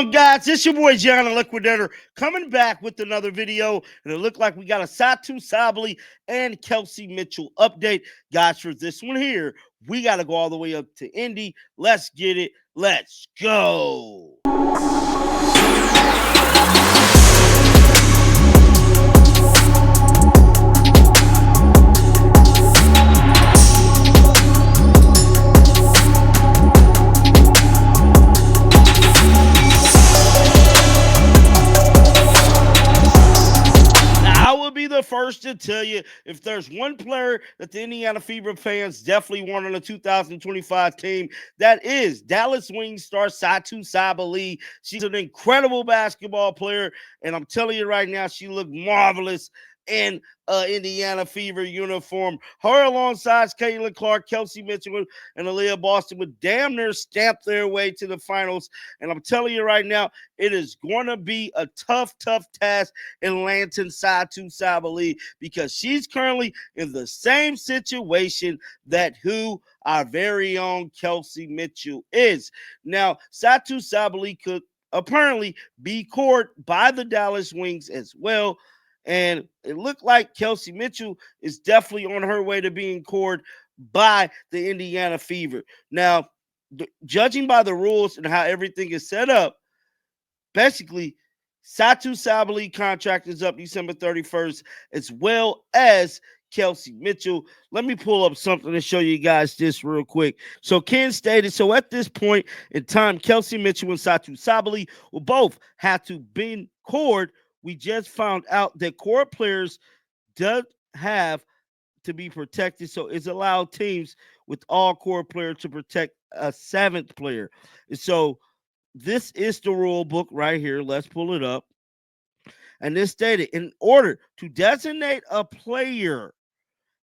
Guys, it's your boy John the Liquidator coming back with another video, and it looked like we got a Satou, Sabally, and Kelsey Mitchell update. Guys, for this one here, we got to go all the way up to Indy. Let's get it. Let's go. Be the first to tell you if there's one player that the Indiana Fever fans definitely want on the 2025 team, that is Dallas Wings star Satou Sabally. She's an incredible basketball player, and I'm telling you right now, she looked marvelous in Indiana Fever uniform. Her alongside Caitlin Clark, Kelsey Mitchell, and Aaliyah Boston would damn near stamp their way to the finals. And I'm telling you right now, it is going to be a tough task in Lanton Satou Sabally because she's currently in the same situation that who our very own Kelsey Mitchell is. Now, Satou Sabally could apparently be cored by the Dallas Wings as well. And it looked like Kelsey Mitchell is definitely on her way to being cored by the Indiana Fever. Now, judging by the rules and how everything is set up, basically, Satou Sabally contract is up December 31st, as well as Kelsey Mitchell. Let me pull up something to show you guys this real quick. So Ken stated, so at this point in time, Kelsey Mitchell and Satou Sabally will both have to be cored. We just found out that core players does have to be protected, so it's allowed teams with all core players to protect a seventh player. So this is the rule book right here. Let's pull it up. And this stated, in order to designate a player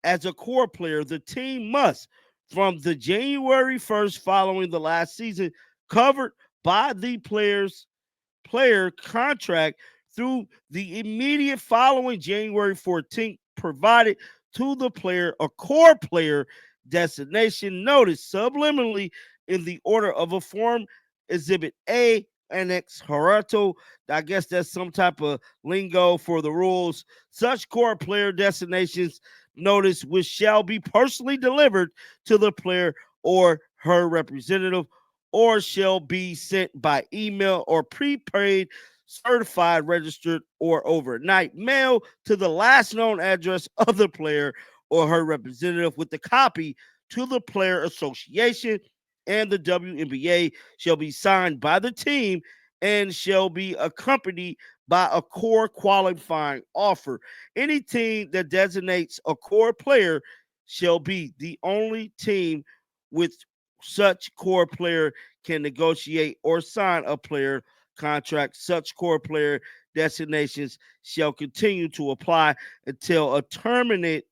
as a core player, the team must, from the January 1st following the last season, covered by the player contract through the immediate following January 14th, provided to the player a core player designation notice subliminally in the order of a form Exhibit A, Annex Harato. I guess that's some type of lingo for the rules. Such core player designations notice which shall be personally delivered to the player or her representative, or shall be sent by email or prepaid, certified, registered, or overnight mail to the last known address of the player or her representative, with the copy to the player association and the WNBA, shall be signed by the team and shall be accompanied by a core qualifying offer. Any team that designates a core player shall be the only team with such core player can negotiate or sign a player contract. Such core player designations shall continue to apply until a terminate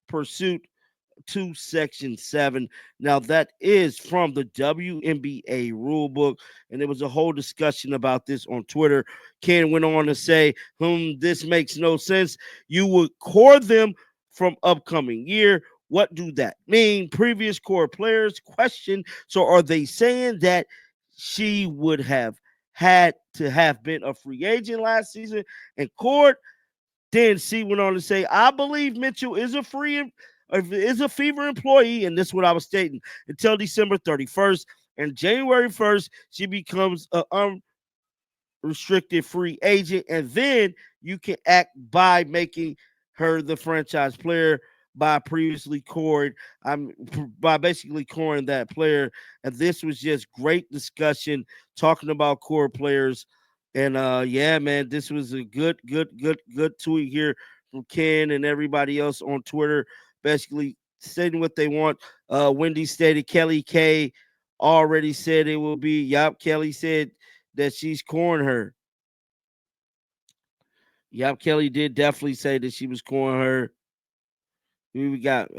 pursuit to Section 7. Now, that is from the WNBA rulebook, and there was a whole discussion about this on Twitter. Ken went on to say, this makes no sense. You would core them from upcoming year. What do that mean? Previous core players question. So are they saying that she would have had to have been a free agent last season and court? Then she went on to say, I believe Mitchell is a Fever employee, and this is what I was stating, until December 31st. And January 1st, she becomes an unrestricted free agent, and then you can act by making her the franchise player by previously cored, by basically coring that player. And this was just great discussion talking about core players. And yeah, man, this was a good tweet here from Ken and everybody else on Twitter, basically stating what they want. Wendy stated Kelly K already said it will be. Yup, Kelly said that she's coring her. Yup, Kelly did definitely say that she was coring her. We got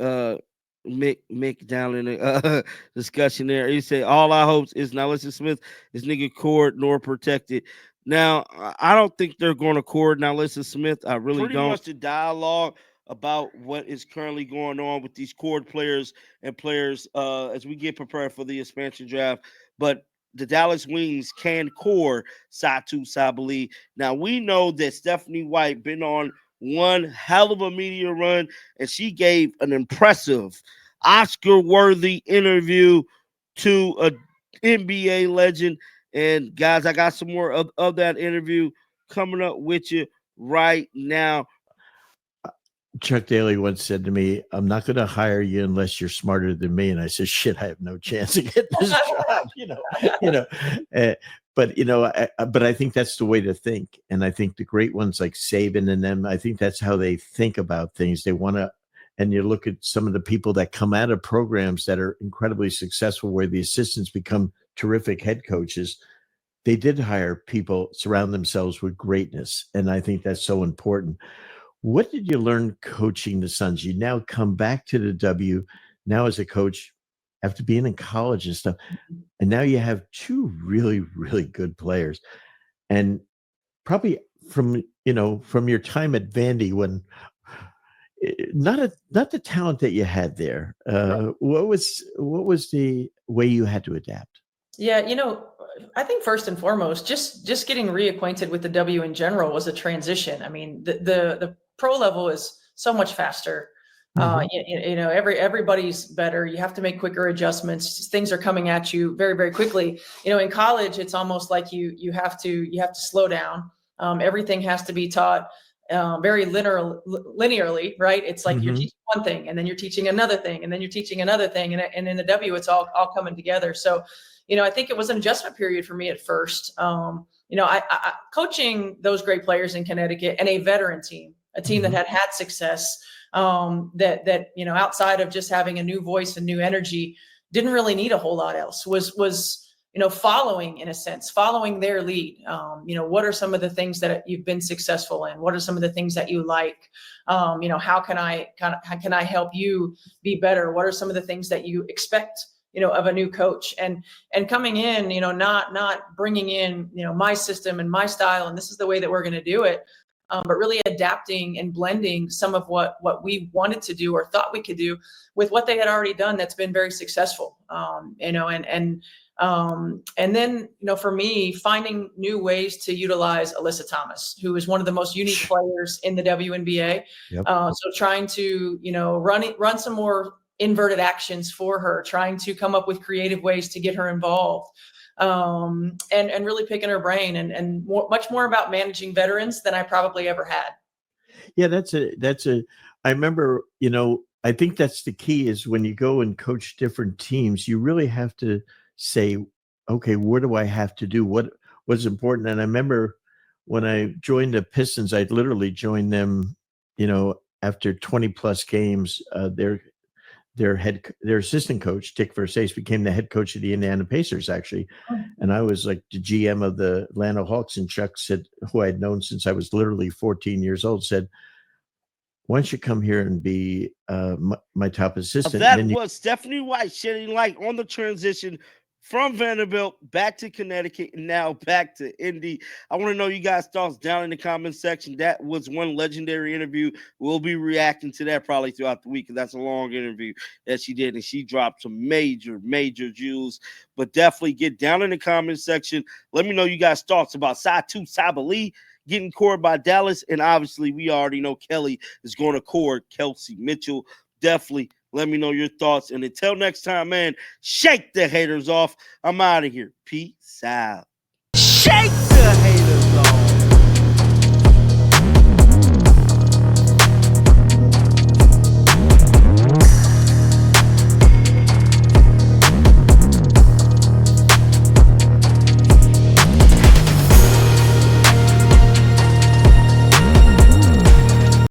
Mick down in the discussion there. He said all our hopes is now listen Smith is nigga cored nor protected. Now I don't think they're going to court now listen Smith. I really pretty don't. Much the dialogue about what is currently going on with these cord players and players as we get prepared for the expansion draft. But the Dallas Wings can core Satou Sabally. Now we know that Stephanie White been on one hell of a media run, and she gave an impressive Oscar-worthy interview to a NBA legend. And guys, I got some more of that interview coming up with you right now. Chuck Daly once said to me, "I'm not going to hire you unless you're smarter than me." And I said, "Shit, I have no chance of getting this job." You know. But but I think that's the way to think, and I think the great ones like Saban and them, I think that's how they think about things. They want to, and you look at some of the people that come out of programs that are incredibly successful, where the assistants become terrific head coaches. They did hire people, surround themselves with greatness, and I think that's so important. What did you learn coaching the Suns? You now come back to the W now as a coach after being in college and stuff. And now you have two really, really good players. And probably from your time at Vandy when not the talent that you had there. What was the way you had to adapt? Yeah, I think first and foremost, just getting reacquainted with the W in general was a transition. I mean, the pro level is so much faster. Everybody's better. You have to make quicker adjustments. Things are coming at you very, very quickly. In college, it's almost like you have to slow down. Everything has to be taught very linearly, right? It's like you're teaching one thing, and then you're teaching another thing, and then you're teaching another thing, and in the W, it's all coming together. So, I think it was an adjustment period for me at first. I coaching those great players in Connecticut and a veteran team, a team that had success. That outside of just having a new voice and new energy, didn't really need a whole lot else. Was following, in a sense, following their lead. What are some of the things that you've been successful in? What are some of the things that you like? How can I help you be better? What are some of the things that you expect of a new coach, and coming in, not bringing in, my system and my style, and this is the way that we're going to do it. But really adapting and blending some of what we wanted to do or thought we could do with what they had already done that's been very successful. And then, for me, finding new ways to utilize Alyssa Thomas, who is one of the most unique players in the WNBA. Yep. So trying to, run some more inverted actions for her, trying to come up with creative ways to get her involved. And really picking her brain and much more about managing veterans than I probably ever had. Yeah, I remember, I think that's the key is when you go and coach different teams, you really have to say, okay, what do I have to do? What's important? And I remember when I joined the Pistons, I'd literally joined them, after 20 plus games, their assistant coach, Dick Versace, became the head coach of the Indiana Pacers, actually. And I was like the GM of the Atlanta Hawks. And Chuck said, who I had known since I was literally 14 years old, said, "Why don't you come here and be my top assistant?" That was Stephanie White shedding light on the transition from Vanderbilt back to Connecticut and now back to Indy. I want to know you guys' thoughts down in the comment section. That was one legendary interview. We'll be reacting to that probably throughout the week because that's a long interview that she did, and she dropped some major jewels. But definitely get down in the comment section. Let me know you guys' thoughts about Satou Sabally getting cored by Dallas, and obviously we already know Kelly is going to core Kelsey Mitchell. Definitely let me know your thoughts. And until next time, man, shake the haters off. I'm out of here. Peace out. Shake